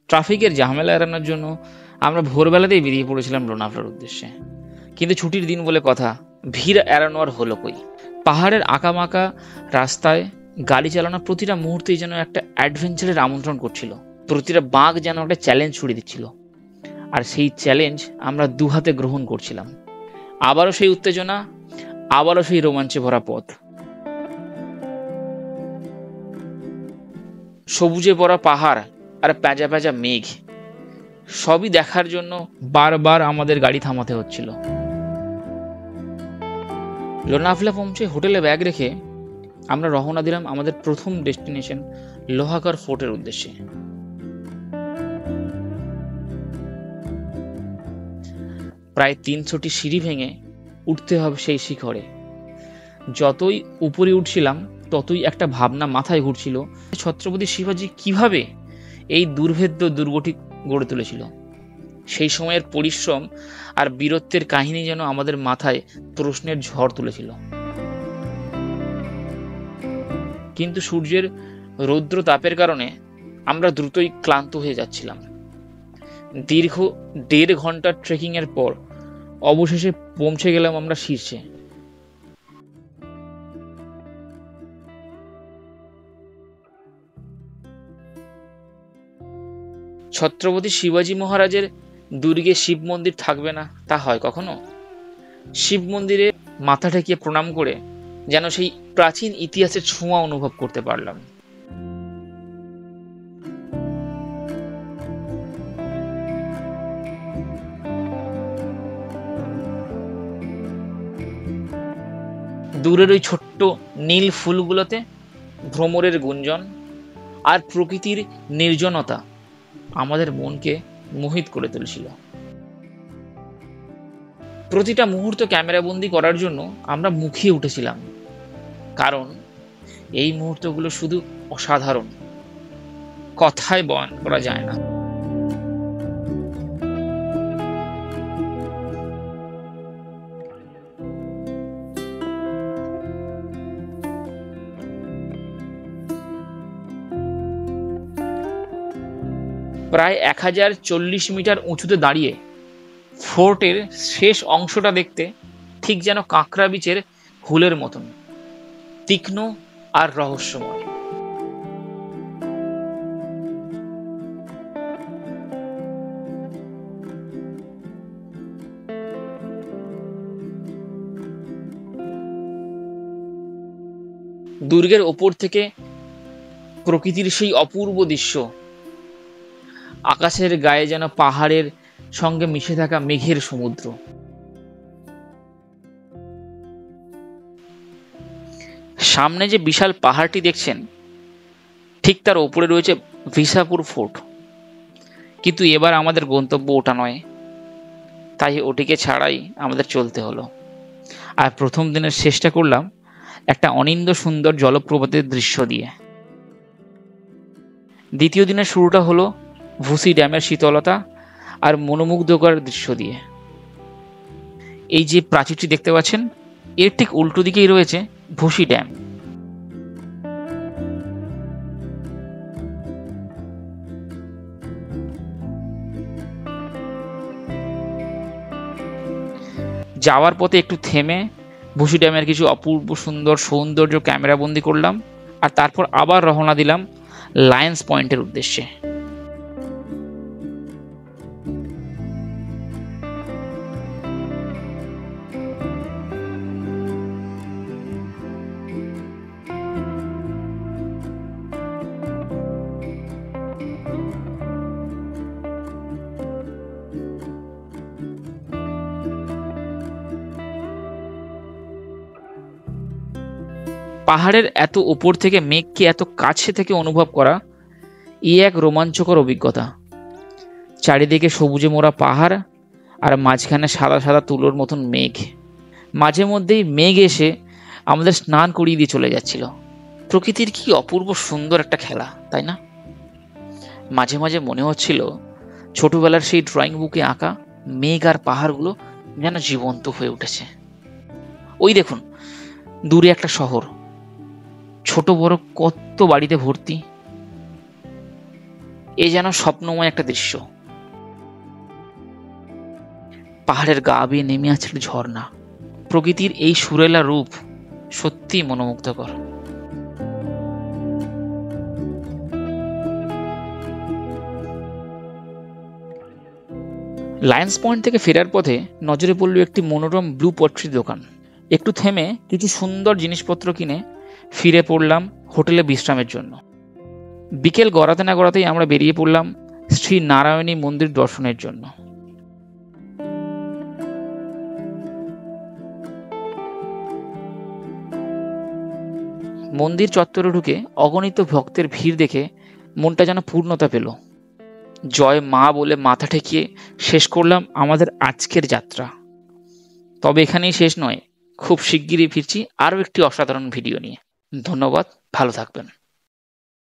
ট্রাফিকের ঝামেলা এড়ানোর জন্য আমরা ভোরবেলাতেই বেরিয়ে পড়েছিলাম লোনাভলার উদ্দেশ্যে। কিন্তু ছুটির দিন বলে কথা, ভিড় এড়ানো আর হলো কই। পাহাড়ের আঁকাবাঁকা রাস্তায় গাড়ি চালানো প্রতিটা মুহূর্তেই যেন একটা অ্যাডভেঞ্চারের আমন্ত্রণ করছিল। প্রতিটা বাঁক যেন একটা চ্যালেঞ্জ ছুড়ে দিচ্ছিল, আর সেই চ্যালেঞ্জ আমরা দুহাতে গ্রহণ করছিলাম। আবারও সেই উত্তেজনা, আবারও সেই রোমাঞ্চে ভরা পথ। সবুজে ভরা পাহাড় আর প্যাঁজা প্যাঁজা মেঘ সবই দেখার জন্য বারবার আমাদের গাড়ি থামাতে হচ্ছিল। লোনাভলা পৌঁছে হোটেলে ব্যাগ রেখে আমরা রওনা দিলাম আমাদের প্রথম ডেস্টিনেশন লোহাগড় ফোর্টের উদ্দেশ্যে। প্রায় 300টি সিঁড়ি ভেঙে উঠতে হবে সেই শিখরে। যতই উপরে উঠছিলাম ততই একটা ভাবনা মাথায় ঘুরছিল, ছত্রপতি শিবাজি কিভাবে এই দুর্ভেদ্য দুর্গটি গড়ে তুলেছিল। সেই সময়ের পরিশ্রম আর বীরত্বের কাহিনী যেন আমাদের মাথায় প্রশ্নের ঝড় তুলেছিল। কিন্তু সূর্যের রৌদ্র তাপের কারণে আমরা দ্রুতই ক্লান্ত হয়ে যাচ্ছিলাম। দীর্ঘ 1.5 ঘন্টার ট্রেকিং এর পর অবশেষে পৌঁছে গেলাম আমরা শীর্ষে। ছত্রপতি শিবাজি মহারাজের দুর্গে শিব মন্দির থাকবে না তা হয় কখনো? শিব মন্দিরে মাথা ঠেকিয়ে প্রণাম করে যেন সেই প্রাচীন ইতিহাসের ছোঁয়া অনুভব করতে পারলাম। দূরের ওই ছোট্ট নীল ফুলগুলোতে ভ্রমরের গুঞ্জন আর প্রকৃতির নির্জনতা আমাদের মনকে মোহিত করে তুলছিল। প্রতিটা মুহূর্ত ক্যামেরাবন্দি করার জন্য আমরা মুখিয়ে উঠেছিলাম, কারণ এই মুহূর্তগুলো শুধু অসাধারণ, কথায় বয়ান করা যায় না। প্রায় 1040 মিটার উঁচুতে দাঁড়িয়ে ফোর্টের শেষ অংশটা দেখতে ঠিক যেন কাঁকড়া বিচের হুলের মতন তীক্ষ্ণ আর রহস্যময়। দুর্গের ওপর থেকে প্রকৃতির সেই অপূর্ব দৃশ্য, আকাশের গায়ে যেন পাহাড়ের সঙ্গে মিশে থাকা মেঘের সমুদ্র। সামনে যে বিশাল পাহাড়টি দেখছেন, ঠিক তার ওপরে রয়েছে ভিসাপুর ফোর্ট। কিন্তু এবার আমাদের গন্তব্য ওটা নয়, তাই ওটিকে ছাড়াই আমাদের চলতে হলো। আর প্রথম দিনের শেষটা করলাম একটা অনিন্দ্য সুন্দর জলপ্রপাতের দৃশ্য দিয়ে। দ্বিতীয় দিনের শুরুটা হলো ভুসি ড্যামের শীতলতা আর মনোমুগ্ধকর দৃশ্য দিয়ে। এই যে প্রাচীরটি দেখতে পাচ্ছেন, এর ঠিক উল্টো দিকেই রয়েছে ভুসি ড্যাম। যাওয়ার পথে একটু থেমে ভুসি ড্যামের কিছু অপূর্ব সুন্দর সৌন্দর্য ক্যামেরাবন্দি করলাম, আর তারপর আবার রওনা দিলাম লায়ন্স পয়েন্টের উদ্দেশ্যে। পাহাড়ের এত উপর থেকে মেঘকে এত কাছে থেকে অনুভব করা এক রোমাঞ্চকর অভিজ্ঞতা। চারিদিকে সবুজে মোড়া পাহাড় আর মাঝখানে সাদা সাদা তুলোর মতন মেঘ। মাঝে মধ্যেই মেঘ এসে আমাদের স্নান করিয়ে দিয়ে চলে যাচ্ছিল। প্রকৃতির কি অপূর্ব সুন্দর একটা খেলা, তাই না? মাঝে মাঝে মনে হচ্ছিল ছোটবেলার সেই ড্রয়িং বুকে আঁকা মেঘ আর পাহাড়গুলো যেন জীবন্ত হয়ে উঠেছে। ওই দেখুন দূরে একটা শহর, ছোট বড় কত বাড়িতে ভর্তি। এ যেন স্বপ্নময় একটা দৃশ্য। পাহাড়ের গা বেয়ে নেমে আসছিল ঝর্ণা। প্রকৃতির এই সুরেলা রূপ সত্যিই মনোমুগ্ধকর। লায়ন্স পয়েন্ট থেকে ফেরার পথে নজরে পড়ল একটি মনোরম ব্লু পট্রি দোকান। একটু থেমে কিছু সুন্দর জিনিসপত্র কিনে ফিরে পড়লাম হোটেলে বিশ্রামের জন্য। বিকেল গড়াতে না গড়াতেই আমরা বেরিয়ে পড়লাম শ্রী নারায়ণী মন্দির দর্শনের জন্য। মন্দির চত্বরে ঢুকে অগণিত ভক্তের ভিড় দেখে মনটা যেন পূর্ণতা পেল। জয় মা বলে মাথা ঠেকিয়ে শেষ করলাম আমাদের আজকের যাত্রা। তবে এখানেই শেষ নয়, খুব শিগগিরই ফিরছি আরও একটি অসাধারণ ভিডিও নিয়ে। ধন্যবাদ, ভালো থাকবেন।